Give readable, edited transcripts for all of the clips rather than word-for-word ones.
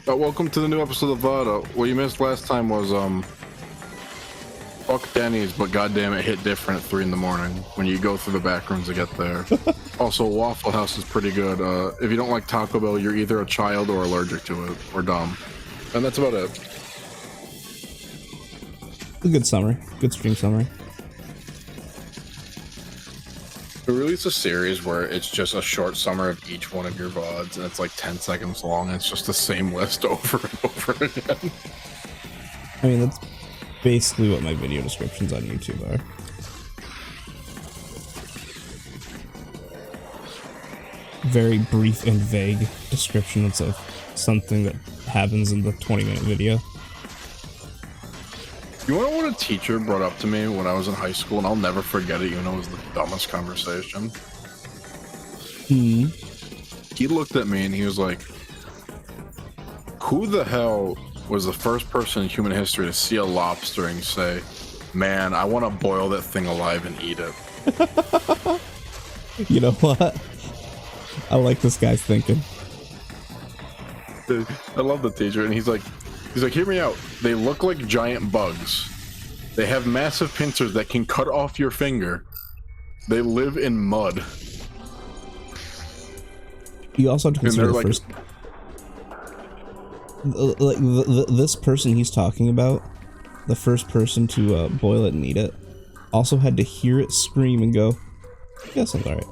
Welcome to the new episode of VOD. What you missed last time was fuck Denny's, but goddamn it hit different at 3 in the morning when you go through the back rooms to get there. Also, Waffle House is pretty good. If you don't like Taco Bell, you're either a child or allergic to it, or dumb. And that's about it. A good summary. Good stream summary. We release a series where it's just a short summary of each one of your VODs, and it's like 10 seconds long, and it's just the same list over and over again. I mean, that's basically what my video descriptions on YouTube are. Very brief and vague descriptions of something that happens in the 20-minute video. You want to know what a teacher brought up to me when I was in high school, and I'll never forget it, even though it was the dumbest conversation? He looked at me and he was like, who the hell was the first person in human history to see a lobster and say, man, I want to boil that thing alive and eat it? You know what? I like this guy's thinking. I love the teacher, and he's like, hear me out. They look like giant bugs. They have massive pincers that can cut off your finger. They live in mud. You also have to consider the first... Like, this person he's talking about, the first person to boil it and eat it, also had to hear it scream and go, yeah, sounds alright.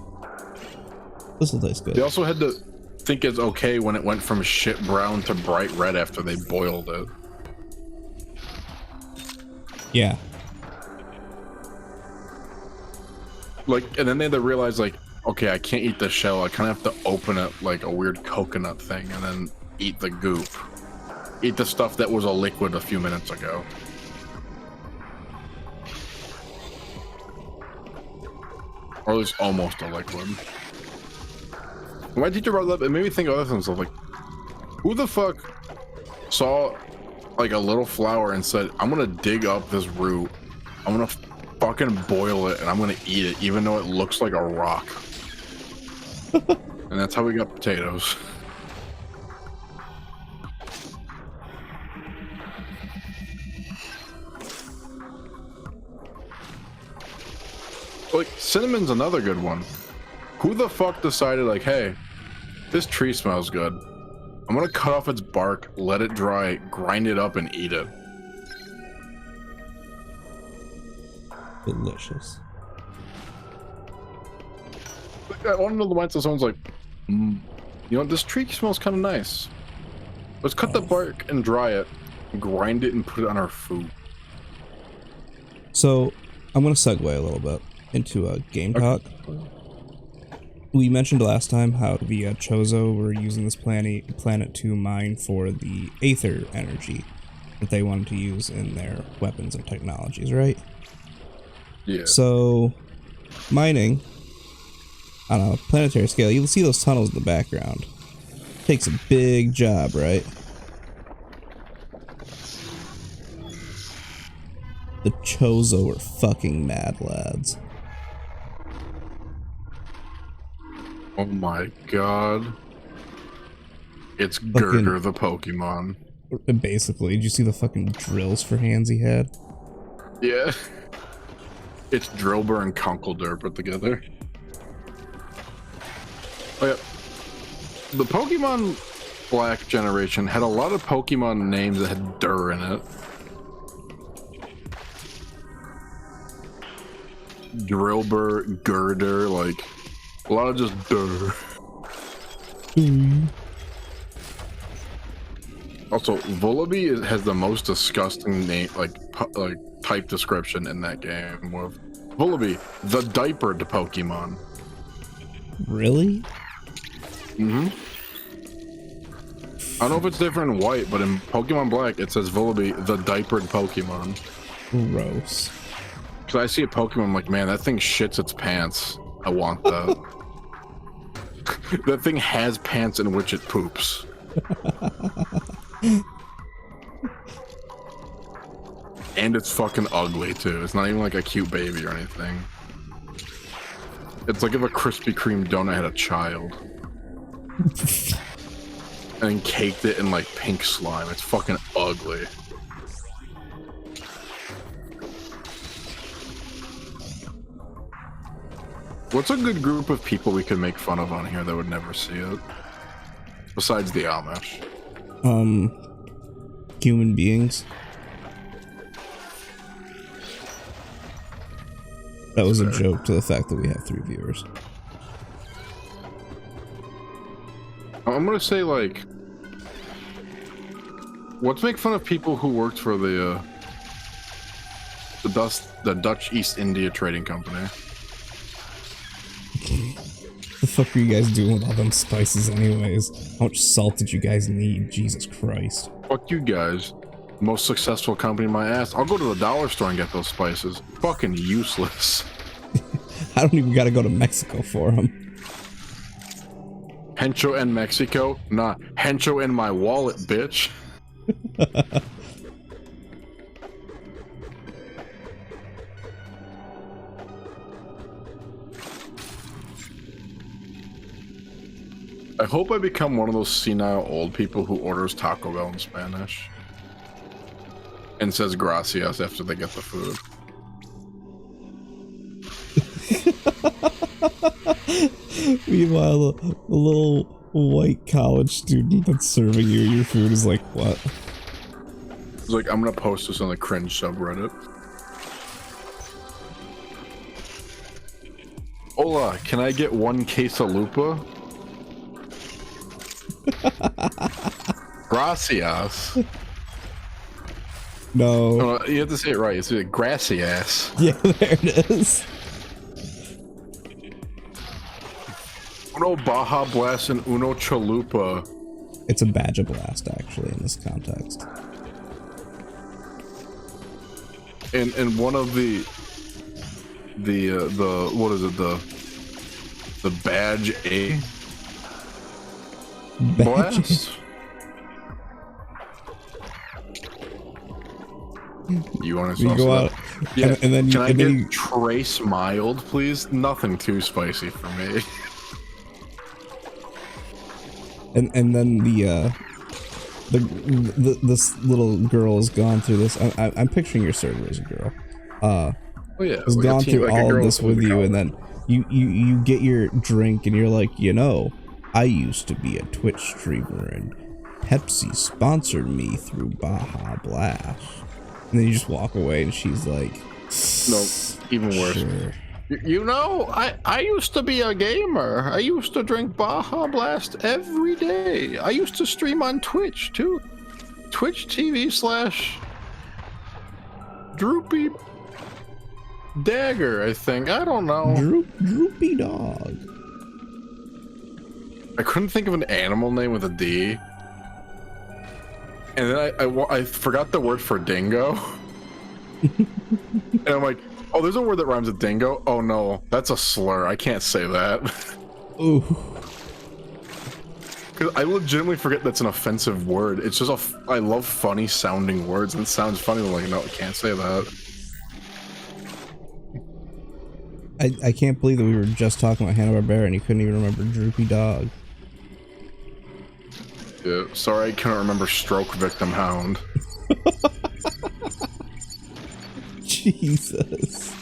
This will taste good. They also had to think it's okay when it went from shit brown to bright red after they boiled it. Yeah. Like, and then they had to realize, like, okay, I can't eat the shell. I kind of have to open it like a weird coconut thing and then eat the goop. Eat the stuff that was a liquid a few minutes ago. Or at least almost a liquid. When my teacher brought it up, it made me think of other things. Like, who the fuck saw like a little flower and said, I'm gonna dig up this root, I'm gonna fucking boil it, and I'm gonna eat it, even though it looks like a rock. And that's how we got potatoes. Like, cinnamon's another good one. Who the fuck decided, like, hey, this tree smells good. I'm gonna cut off its bark, let it dry, grind it up, and eat it. Delicious. I want to know the mindset. Someone's like, you know, this tree smells kind of nice. Let's cut the bark and dry it, grind it, and put it on our food. So, I'm gonna segue a little bit into a game talk. We mentioned last time how the Chozo were using this planet to mine for the Aether energy that they wanted to use in their weapons and technologies, right? Yeah. So, mining on a planetary scale, you'll see those tunnels in the background. Takes a big job, right? The Chozo are fucking mad lads. Oh my god. It's Girder the Pokemon. Basically, did you see the fucking drills for hands he had? Yeah. It's Drillbur and Conkeldurr put together. Oh yeah. The Pokemon Black generation had a lot of Pokemon names that had Dur in it. Drillbur, Girder, like a lot of just Dur. Also, Vullaby has the most disgusting name, like type description in that game. With Vullaby, the diapered Pokemon. Really? Mm-hmm. I don't know if it's different in white, but in Pokemon Black, it says Vullaby, the diapered Pokemon. Gross. Because I see a Pokemon, I'm like, man, that thing shits its pants. I want that. That thing has pants in which it poops. And it's fucking ugly, too. It's not even like a cute baby or anything. It's like if a Krispy Kreme donut had a child. and caked it in like pink slime. It's fucking ugly. What's a good group of people we could make fun of on here that would never see it? Besides the Amish. Human beings. That was a joke to the fact that we have 3 viewers. I'm gonna say, like, let's make fun of people who worked for the Dutch East India Trading Company. The fuck are you guys doing with all them spices anyways? How much salt did you guys need? Jesus Christ. Fuck you guys. Most successful company in my ass. I'll go to the dollar store and get those spices. Fucking useless. I don't even gotta go to Mexico for them. Hencho in Mexico? Nah, Hencho in my wallet, bitch. I hope I become one of those senile old people who orders Taco Bell in Spanish and says gracias after they get the food. Meanwhile, the little white college student that's serving you your food is like, what? It's like, I'm gonna post this on the cringe subreddit. Hola, can I get 1 quesalupa? Gracias. No. No, you have to say it right. It's like gracias. Yeah, there it is. Uno Baja Blast and Uno Chalupa. It's a badge of blast, actually, in this context. And one of the what is it, the badge A blast? You want to go out? Yeah, and then can I get you... trace mild, please? Nothing too spicy for me. And then this little girl has gone through this. I'm picturing your server as a girl. Oh yeah, has like gone through like all of this with you, and then you get your drink, and you're like, you know, I used to be a Twitch streamer, and Pepsi sponsored me through Baja Blast. And then you just walk away, and she's like, no, even worse. Sure. You know, I used to be a gamer. I used to drink Baja Blast every day. I used to stream on Twitch too. Twitch TV / Droopy Dagger, I think. I don't know. Droopy Dog. I couldn't think of an animal name with a D. And then I forgot the word for dingo. And I'm like, oh, there's a word that rhymes with dingo. Oh no, that's a slur. I can't say that. Ooh. Because I legitimately forget that's an offensive word. It's just I love funny sounding words, and it sounds funny. I'm like, no, I can't say that. I can't believe that we were just talking about Hanna-Barbera and you couldn't even remember Droopy Dog. Yeah, sorry, I couldn't remember Stroke Victim Hound. Jesus.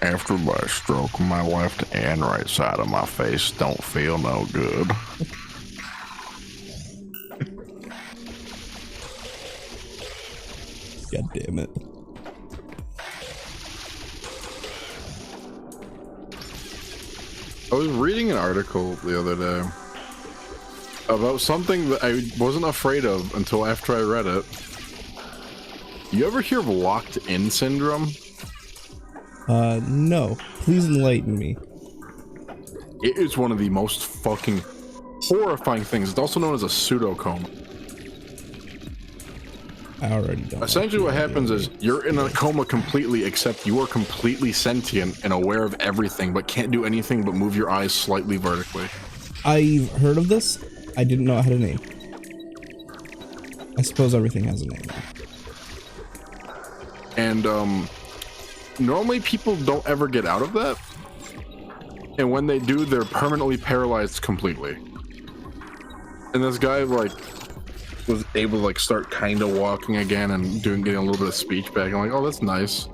After my stroke, my left and right side of my face don't feel no good. God damn it. I was reading an article the other day about something that I wasn't afraid of until after I read it. You ever hear of locked in syndrome? No. Please enlighten me. It is one of the most fucking horrifying things. It's also known as a pseudocoma. I already don't. Essentially what happens is you're in a coma completely, except you are completely sentient and aware of everything, but can't do anything but move your eyes slightly vertically. I've heard of this. I didn't know it had a name. I suppose everything has a name. And normally people don't ever get out of that. and when they do, they're permanently paralyzed completely. And this guy like was able to like start kind of walking again and getting a little bit of speech back. I'm like, oh, that's nice.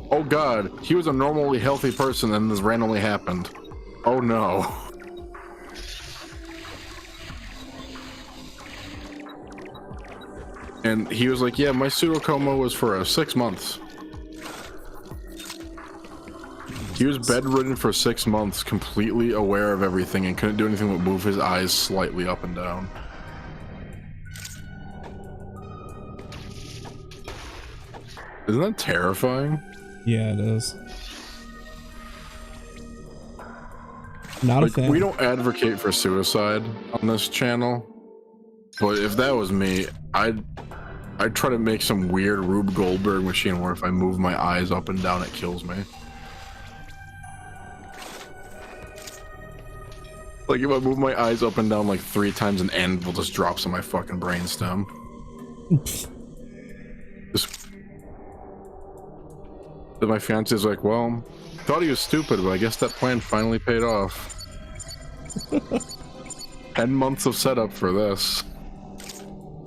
Oh God, he was a normally healthy person and this randomly happened. Oh no. And he was like, yeah, my pseudocoma was for 6 months. He was bedridden for 6 months, completely aware of everything and couldn't do anything but move his eyes slightly up and down. Isn't that terrifying? Yeah, it is. Not like, a fan. We don't advocate for suicide on this channel, but if that was me, I'd try to make some weird Rube Goldberg machine where if I move my eyes up and down, it kills me. Like if I move my eyes up and down like 3 times, an anvil just drops on my fucking brainstem. Then my fiance's like, well, thought he was stupid, but I guess that plan finally paid off. 10 months of setup for this.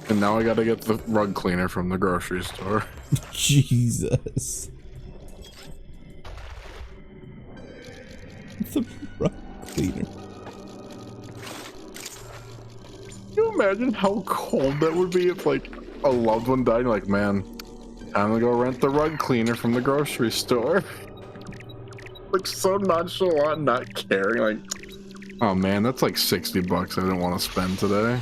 And now I gotta get the rug cleaner from the grocery store. Jesus. The rug cleaner. Can you imagine how cold that would be if like a loved one died and like, man, time to go rent the rug cleaner from the grocery store. Like so nonchalant, not caring, like, oh man, that's like $60 I didn't want to spend today.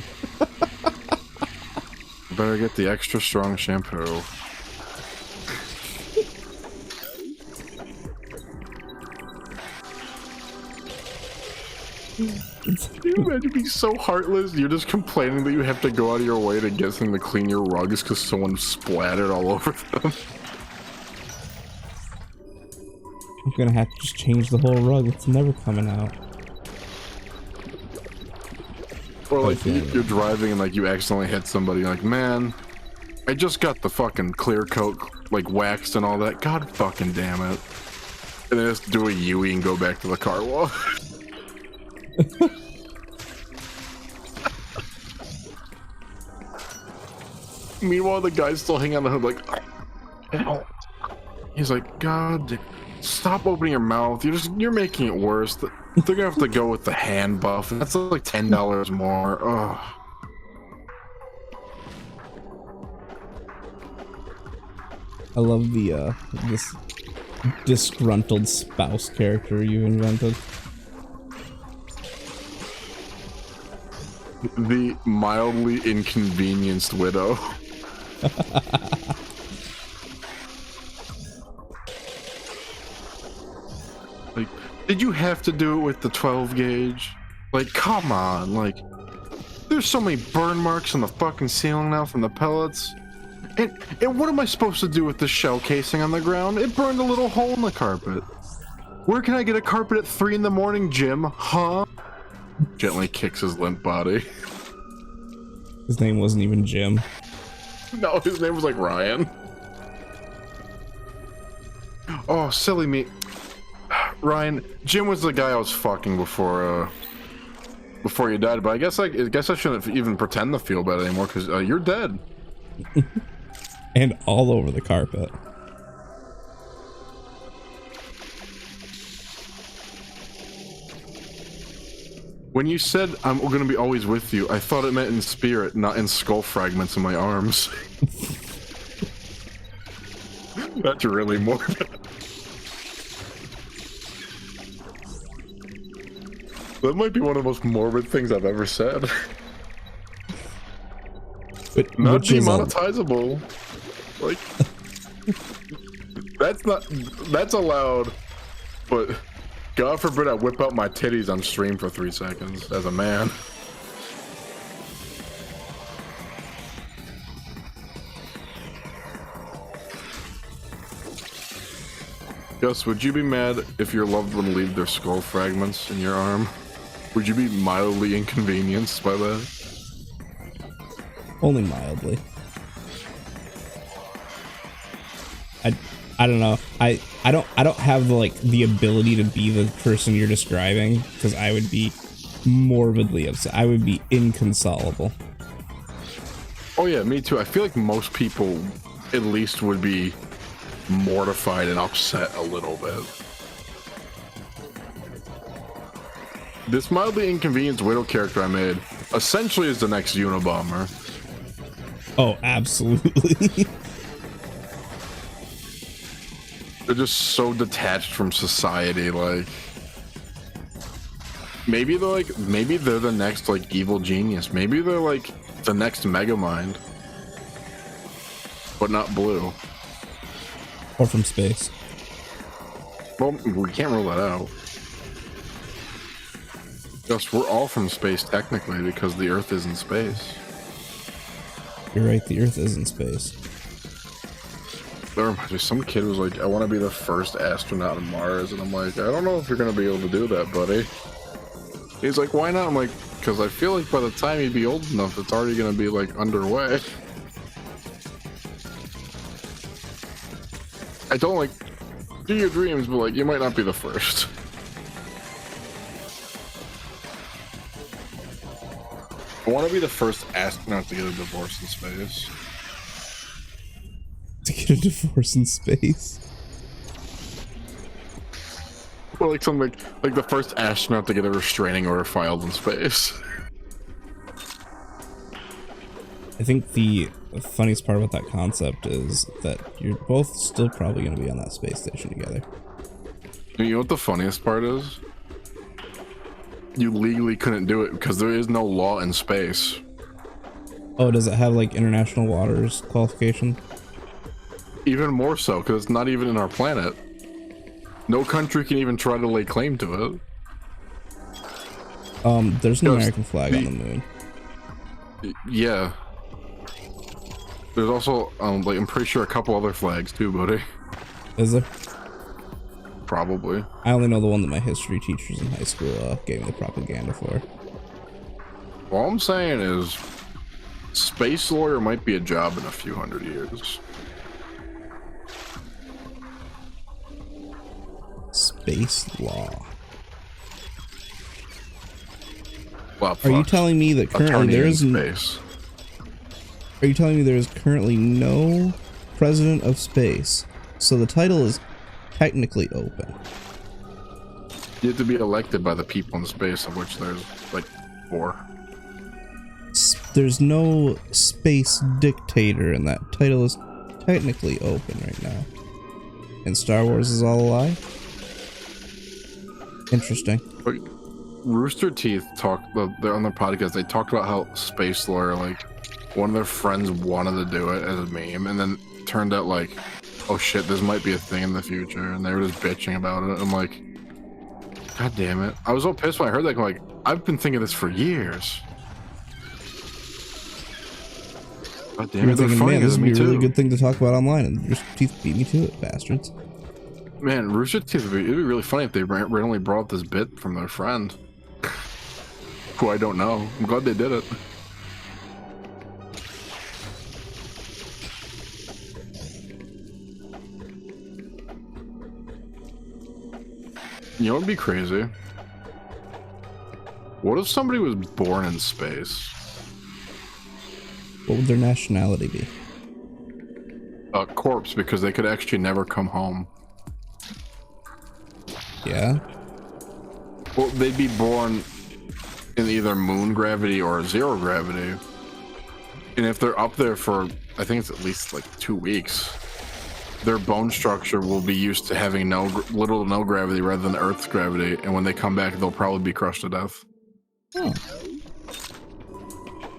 Better get the extra strong shampoo. Can you imagine being so heartless? You're just complaining that you have to go out of your way to get something to clean your rugs because someone splattered all over them. I'm gonna have to just change the whole rug. It's never coming out. Or like you're driving and like you accidentally hit somebody, like, man, I just got the fucking clear coat like waxed and all that. God fucking damn it. And then just do a Yui and go back to the car wash. Meanwhile, the guy's still hanging on the hood like, ow. He's like, God, stop opening your mouth. You're making it worse. They're gonna have to go with the hand buff, and that's like $10 more. Ugh. I love the this disgruntled spouse character you invented. The mildly inconvenienced widow. Like, did you have to do it with the 12 gauge? Like, come on, like, there's so many burn marks on the fucking ceiling now from the pellets. And what am I supposed to do with the shell casing on the ground? It burned a little hole in the carpet. Where can I get a carpet at 3 in the morning, Jim? Huh? Gently kicks his limp body. His name wasn't even Jim. No, his name was like Ryan. Oh, silly me. Ryan, Jim was the guy I was fucking before you died, but I guess I shouldn't even pretend to feel bad anymore because you're dead. And all over the carpet. When you said I'm gonna be always with you, I thought it meant in spirit, not in skull fragments in my arms. That's really morbid. That might be one of the most morbid things I've ever said. But not demonetizable. Like, that's allowed, but God forbid I whip out my titties on stream for 3 seconds as a man. Gus, would you be mad if your loved one leave their skull fragments in your arm? Would you be mildly inconvenienced by that? Only mildly. I don't know. I don't have the ability to be the person you're describing, because I would be morbidly upset. I would be inconsolable. Oh yeah, me too. I feel like most people at least would be mortified and upset a little bit. This mildly inconvenienced widow character I made essentially is the next Unabomber. Oh, absolutely. They're just so detached from society, like maybe they're the next like evil genius. Maybe they're like the next Megamind. But not blue. Or from space. Well, we can't rule that out. Just we're all from space technically because the Earth is in space. You're right, the Earth is in space. Some kid was like, I want to be the first astronaut on Mars, and I'm like, I don't know if you're gonna be able to do that, buddy. He's like, why not? I'm like, because I feel like by the time you'd be old enough, it's already gonna be like underway. I don't like do your dreams, but like you might not be the first. I want to be the first astronaut to get a divorce in space. To get a divorce in space? Well, like something like the first astronaut to get a restraining order filed in space. I think the funniest part about that concept is that you're both still probably going to be on that space station together. You know what the funniest part is? You legally couldn't do it because there is no law in space. Oh, does it have like international waters qualification? Even more so, because it's not even in our planet. No country can even try to lay claim to it. There's an American flag on the moon. Yeah. There's also, like, I'm pretty sure a couple other flags too, buddy. Is there? Probably. I only know the one that my history teachers in high school gave me the propaganda for. All I'm saying is, space lawyer might be a job in a few hundred years. Space law. Well, are you telling me that currently there is space? Are you telling me there is currently no president of space? So the title is technically open. You have to be elected by the people in space, of which there's like 4. There's no space dictator, and that title is technically open right now. And Star Wars is all a lie? Interesting. But Rooster Teeth talked, they're on their podcast, they talked about how Space Lawyer, like, one of their friends wanted to do it as a meme, and then it turned out like, oh shit, this might be a thing in the future, and they were just bitching about it. I'm like, god damn it. I was so pissed when I heard that. I'm like, I've been thinking this for years. God damn it, they're funny. This would be a really too. good thing to talk about online, and Rooster Teeth beat me to it, bastards. Man, Rooster Teeth, it'd be really funny if they randomly brought up this bit from their friend. Who I don't know. I'm glad they did it. You know what would be crazy? What if somebody was born in space? What would their nationality be? A corpse, because they could actually never come home. Yeah? Well, they'd be born in either moon gravity or zero gravity. And if they're up there for, I think it's at least like 2 weeks, their bone structure will be used to having little to no gravity rather than Earth's gravity. And when they come back, they'll probably be crushed to death. Oh.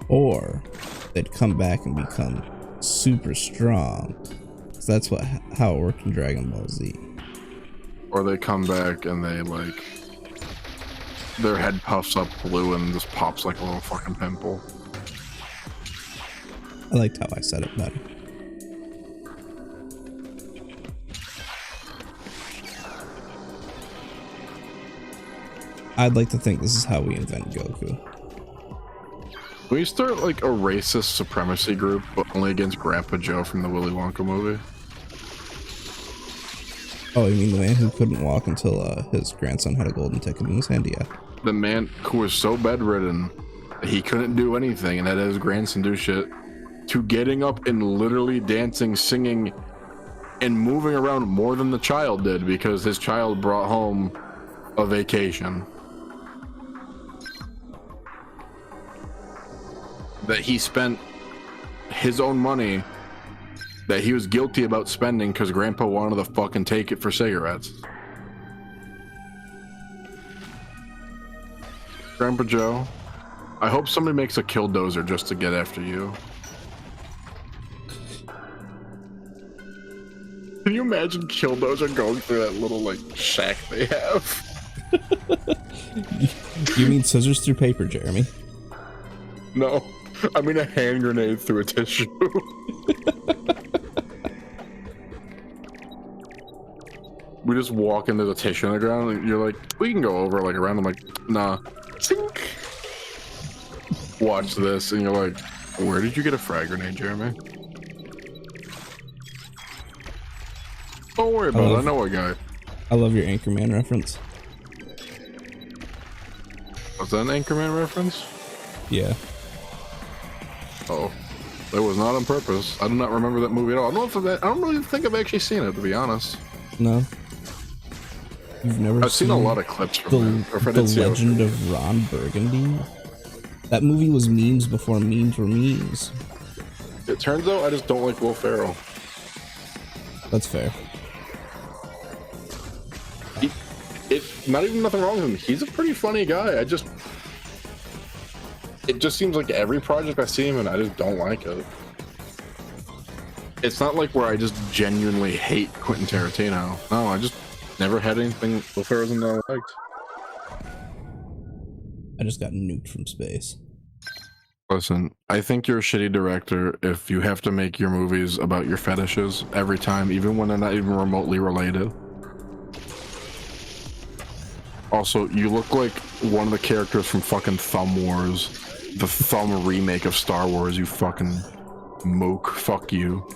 Or they'd come back and become super strong. So that's how it worked in Dragon Ball Z. Or they come back and they like, their head puffs up blue and just pops like a little fucking pimple. I liked how I said it better. I'd like to think this is how we invent Goku. Can we start like a racist supremacy group, but only against Grandpa Joe from the Willy Wonka movie? Oh, you mean the man who couldn't walk until his grandson had a golden ticket in his hand? Yeah. The man who was so bedridden that he couldn't do anything and had his grandson do shit, to getting up and literally dancing, singing, and moving around more than the child did because his child brought home a vacation. That he spent his own money that he was guilty about spending because grandpa wanted to fucking take it for cigarettes. Grandpa Joe, I hope somebody makes a killdozer just to get after you. Can you imagine Killdozer going through that little like shack they have? You mean scissors through paper, Jeremy? No, I mean a hand grenade through a tissue. We just walk into the tissue on the ground and you're like, we can go over like around. I'm like, nah. Tink. Watch this and you're like, where did you get a frag grenade, Jeremy? Don't worry about it, I know a guy. I love your Anchorman reference. Was that an Anchorman reference? Yeah. Oh, that was not on purpose. I do not remember that movie at all. I don't really think I've actually seen it, to be honest. No. You've never I've seen a lot of clips from the Legend of Ron Burgundy? That movie was memes before memes were memes. It turns out I just don't like Will Ferrell. That's fair. It's not even nothing wrong with him. He's a pretty funny guy. It just seems like every project I see him in, I just don't like it. It's not like where I just genuinely hate Quentin Tarantino. No, I just never had anything Will Ferrell's in that I liked. I just got nuked from space. Listen, I think you're a shitty director if you have to make your movies about your fetishes every time, even when they're not even remotely related. Also, you look like one of the characters from fucking Thumb Wars, the Thumb remake of Star Wars, you fucking mook. Fuck you.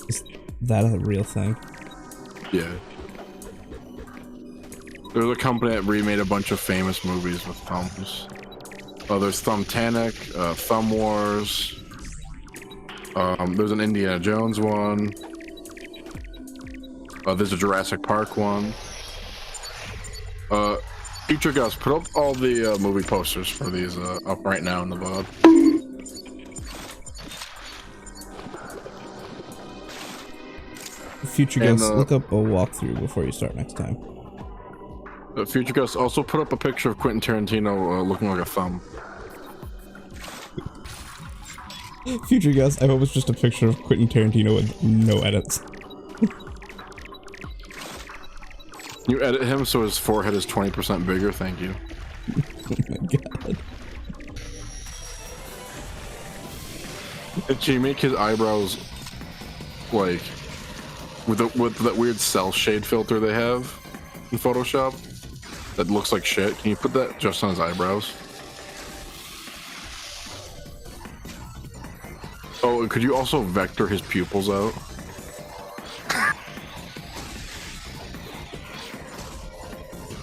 Is that a real thing? Yeah. There's a company that remade a bunch of famous movies with thumbs. There's Thumbtanic, Thumb Wars. There's an Indiana Jones one. There's a Jurassic Park one. Future Gus, put up all the movie posters for these up right now in the VOD. Future Gus, look up a walkthrough before you start next time. Future Gus, also put up a picture of Quentin Tarantino looking like a thumb. Future Gus, I hope it's just a picture of Quentin Tarantino with no edits. You edit him so his forehead is 20% bigger, thank you. Oh my god. And can you make his eyebrows like with that weird cell shade filter they have in Photoshop that looks like shit? Can you put that just on his eyebrows? Oh, and could you also vector his pupils out?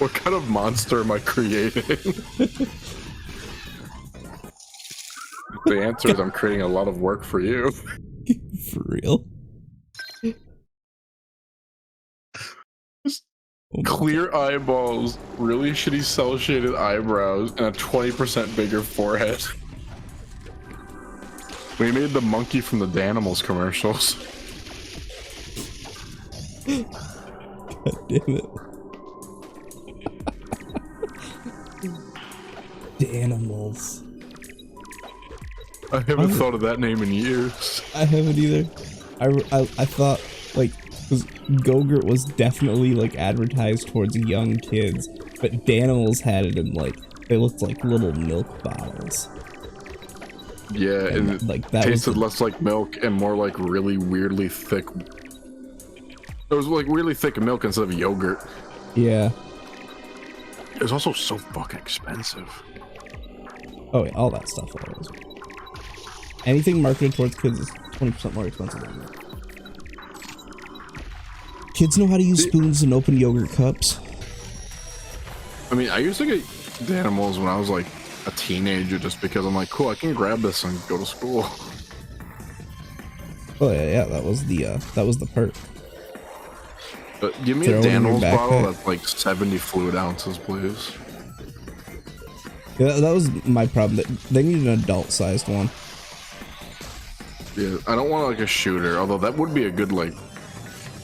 What kind of monster am I creating? The answer is I'm creating a lot of work for you. For real? Clear eyeballs, really shitty cell-shaded eyebrows, and a 20% bigger forehead. We made the monkey from the Danimals commercials. God damn it. Danimals. I haven't thought of that name in years. I haven't either. I thought, like, because Go-Gurt was definitely, like, advertised towards young kids, but Danimals had it in, like, they looked like little milk bottles. Yeah, and like, that tasted less like milk and more like really weirdly thick. It was like really thick milk instead of yogurt. Yeah. It was also so fucking expensive. Oh, yeah, all that stuff always. Anything marketed towards kids is 20% more expensive than that. Kids know how to use spoons and open yogurt cups. I mean, I used to get animals when I was like a teenager just because I'm like, cool, I can grab this and go to school. Oh yeah, that was the perk. But give me a Danimals bottle that's like 70 fluid ounces, please. Yeah, that was my problem. They need an adult-sized one. Yeah, I don't want like a shooter, although that would be a good like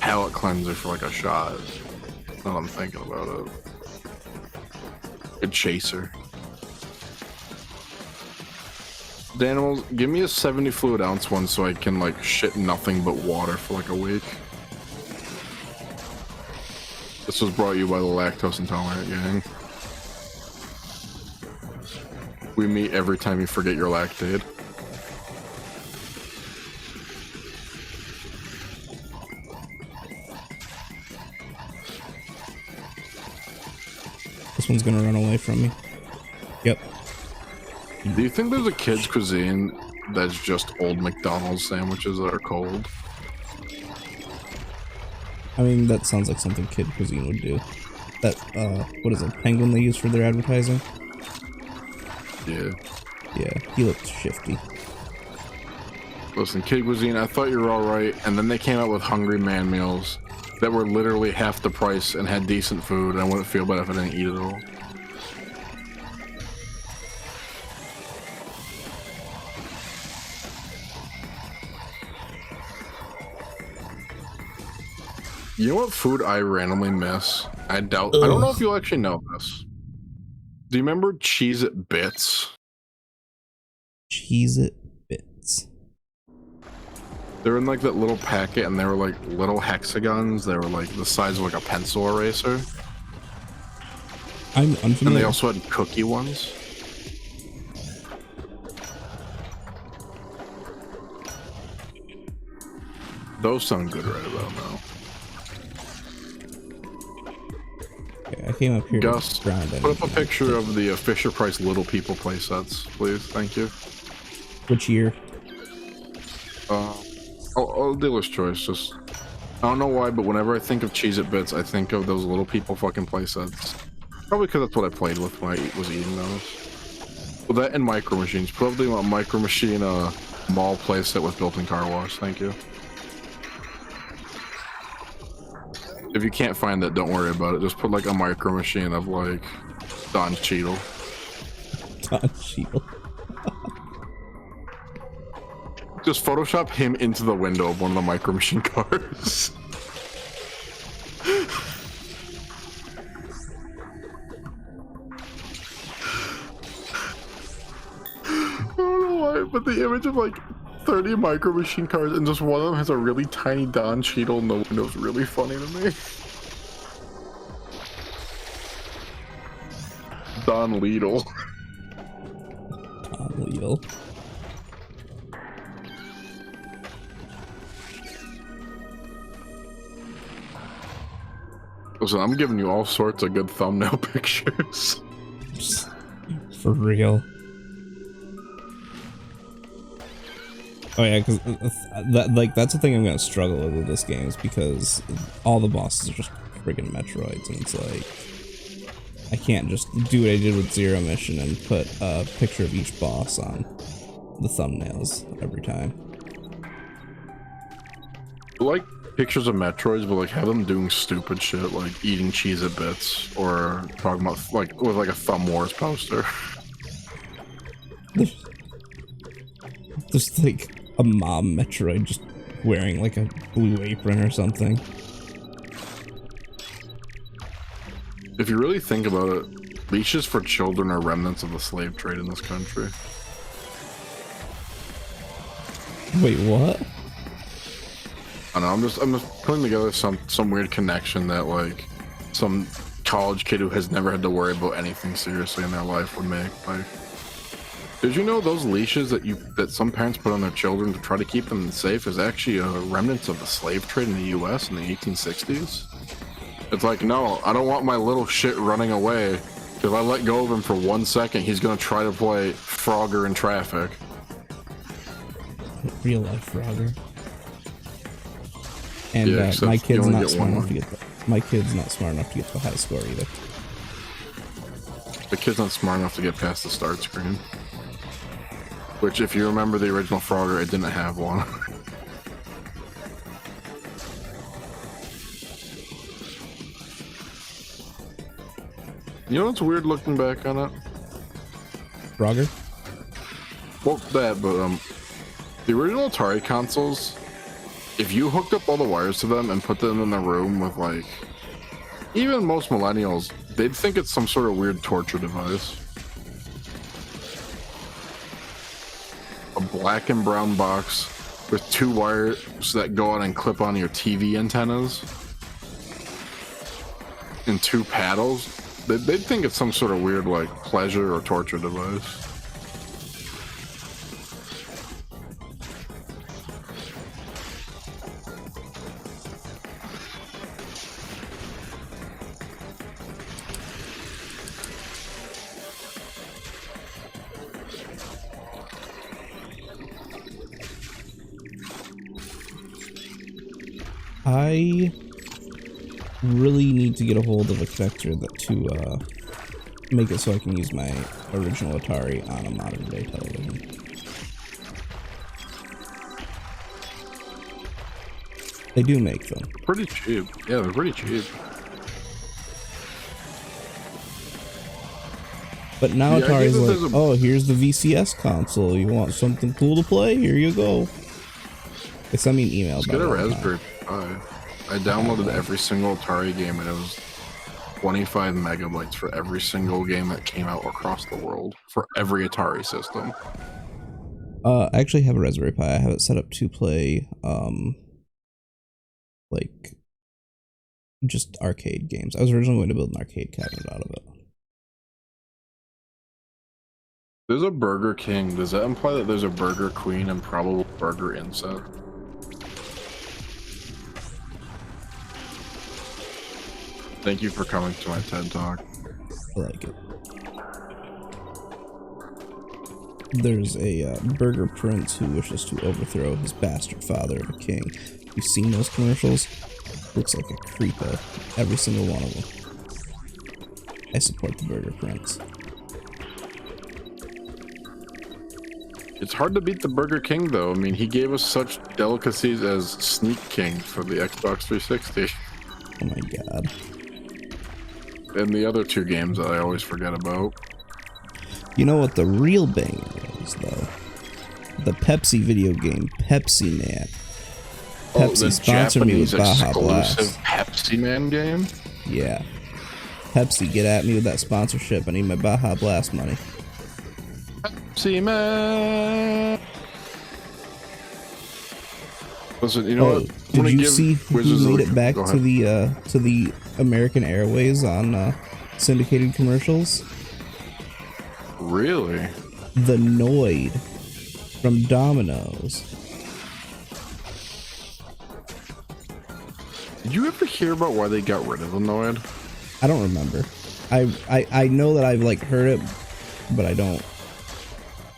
palate cleanser for like a shot. Now I'm thinking about it. A chaser. Danimals, give me a 70 fluid ounce one so I can like shit nothing but water for like a week. This was brought to you by the Lactose Intolerant Gang. We meet every time you forget your lactate. This one's gonna run away from me. Yep. Do you think there's a kid's cuisine that's just old McDonald's sandwiches that are cold? I mean, that sounds like something kid cuisine would do. That, what is it, penguin they use for their advertising? Yeah. Yeah, he looked shifty. Listen, kid cuisine, I thought you were alright, and then they came out with Hungry Man meals that were literally half the price and had decent food, and I wouldn't feel bad if I didn't eat it all. You know what food I randomly miss? I don't know if you'll actually know this. Do you remember Cheez-It Bits? Cheez-It Bits. They were in like that little packet and they were like little hexagons. They were like the size of like a pencil eraser. I'm unfamiliar. And they also had cookie ones. Those sound good right about now. Okay, I came up here. Gus, put up a picture of the Fisher Price Little People playsets, please. Thank you. Which year? Dealer's choice. Just, I don't know why, but whenever I think of Cheez-It Bits, I think of those Little People fucking playsets. Probably because that's what I played with when I was eating those. Well, that and Micro Machines. Put up the Micro Machine mall playset with built-in car wash. Thank you. If you can't find it, don't worry about it. Just put like a Micro Machine of like Don Cheadle. Don Cheadle. Just Photoshop him into the window of one of the Micro Machine cars. I don't know why, but the image of like 30 Micro Machine cars and just one of them has a really tiny Don Cheadle in the window is really funny to me. Don Lidl. Don Lidl. Listen, I'm giving you all sorts of good thumbnail pictures. For real. Oh yeah, because that's the thing I'm gonna struggle with this game is because all the bosses are just friggin' Metroids, and it's like I can't just do what I did with Zero Mission and put a picture of each boss on the thumbnails every time. Like pictures of Metroids, but like have them doing stupid shit like eating Cheez-It Bits or talking about like with like a Thumb Wars poster. There's like a mom Metroid just wearing like a blue apron or something. If you really think about it, leashes for children are remnants of the slave trade in this country. Wait, what? I don't know, I'm just putting together some weird connection that like some college kid who has never had to worry about anything seriously in their life would make. Like, did you know those leashes that some parents put on their children to try to keep them safe is actually a remnant of the slave trade in the US in the 1860s? It's like, no, I don't want my little shit running away. If I let go of him for 1 second, he's gonna try to play Frogger in traffic. Real life Frogger. And Yeah, my except you kid's only not get smart one enough to get my kid's not smart enough to get the high score either. The kid's not smart enough to get past the start screen. Which, if you remember the original Frogger, it didn't have one. You know what's weird looking back on it? Frogger? Well, that, but the original Atari consoles, if you hooked up all the wires to them and put them in the room with, like, even most millennials, they'd think it's some sort of weird torture device. A black and brown box with 2 wires that go on and clip on your TV antennas and 2 paddles. They'd think it's some sort of weird, like, pleasure or torture device. I really need to get a hold of a connector to make it so I can use my original Atari on a modern day television. They do make them. Pretty cheap. Yeah, they're pretty cheap. But now Yeah, Atari's like, oh, here's the VCS console. You want something cool to play? Here you go. They sent me an email about it. Get a Raspberry Pi. I downloaded every single Atari game, and it was 25 megabytes for every single game that came out across the world for every Atari system. I actually have a Raspberry Pi. I have it set up to play, like, just arcade games. I was originally going to build an arcade cabinet out of it. There's a Burger King. Does that imply that there's a Burger Queen and probably Burger Inset? Thank you for coming to my TED Talk. I like it. There's a burger prince who wishes to overthrow his bastard father of a king. You've seen those commercials? Looks like a creepo. Every single one of them. I support the burger prince. It's hard to beat the Burger King, though. I mean, he gave us such delicacies as Sneak King for the Xbox 360. Oh my god. And the other 2 games that I always forget about. You know what the real banger is, though? The Pepsi video game, Pepsi Man. Pepsi sponsor me with Baja Blast. Pepsi Man game? Yeah. Pepsi, get at me with that sponsorship. I need my Baja Blast money. Pepsi Man. Listen, you know what? Did you see who made it back to the American Airways on syndicated commercials? Really? The Noid from Domino's. Did you ever hear about why they got rid of the Noid? I don't remember. I know that I've like heard it, but I don't.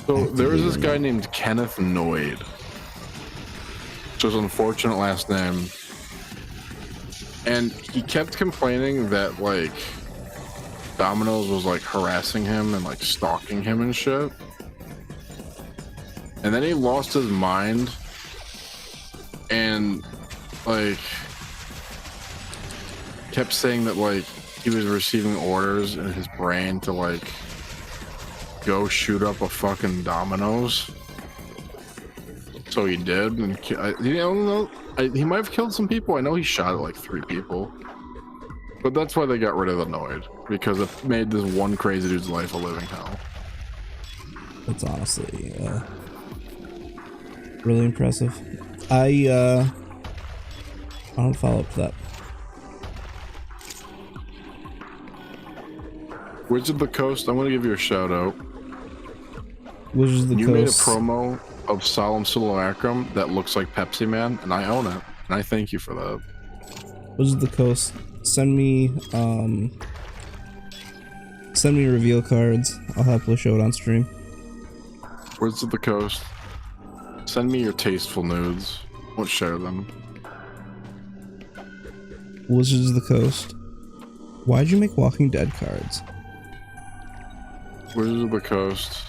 So there was this guy named Kenneth Noid. Which was an unfortunate last name. And he kept complaining that like Domino's was like harassing him and like stalking him and shit. And then he lost his mind and like kept saying that like he was receiving orders in his brain to like go shoot up a fucking Domino's. So he did, and you know, he might have killed some people. I know he shot at like 3 people, but that's why they got rid of the Noid, because it made this one crazy dude's life a living hell. That's honestly really impressive. I don't follow up to that. Wizards of the Coast, I'm gonna give you a shout out. Wizards of the Coast. You made a promo of Solemn Simulacrum that looks like Pepsi Man, and I own it, and I thank you for that. Wizards of the Coast, send me reveal cards. I'll happily show it on stream. Wizards of the Coast, send me your tasteful nudes. I won't share them. Wizards of the Coast. Why'd you make Walking Dead cards? Wizards of the Coast.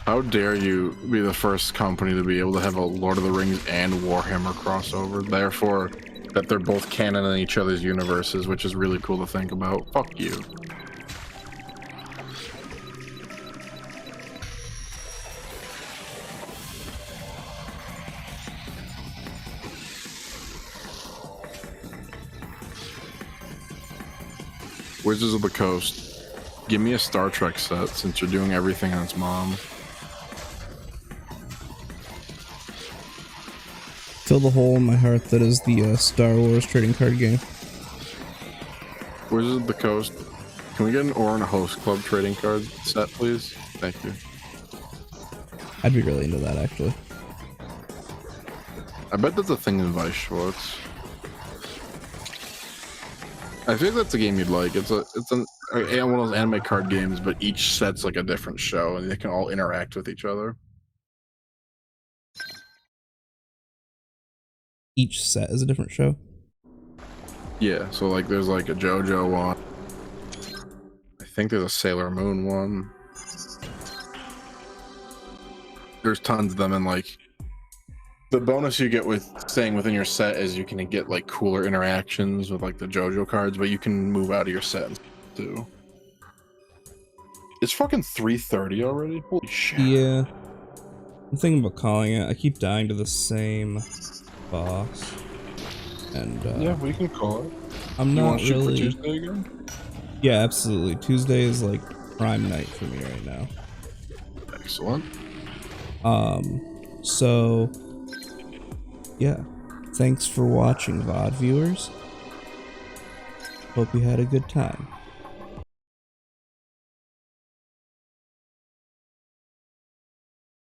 How dare you be the first company to be able to have a Lord of the Rings and Warhammer crossover, therefore that they're both canon in each other's universes, which is really cool to think about. Fuck you. Wizards of the Coast. Give me a Star Trek set since you're doing everything on its mom. Fill the hole in my heart that is the Star Wars trading card game. Wizards of the Coast. Can we get an Orin Host Club trading card set, please? Thank you. I'd be really into that, actually. I bet that's a thing in Vice Schwartz. I think that's a game you'd like. It's one of those anime card games, but each set's like a different show, and they can all interact with each other. Each set is a different show? Yeah, so like there's like a JoJo one. I think there's a Sailor Moon one. There's tons of them, and like the bonus you get with staying within your set is you can get like cooler interactions with like the JoJo cards, but you can move out of your set too. It's fucking 3:30 already? Holy shit. Yeah. I'm thinking about calling it. I keep dying to the same boss. And yeah, we can call it. I'm you not want to really. shoot for Tuesday again? Yeah, absolutely. Tuesday is like prime night for me right now. Excellent. So yeah, thanks for watching, VOD viewers. Hope you had a good time.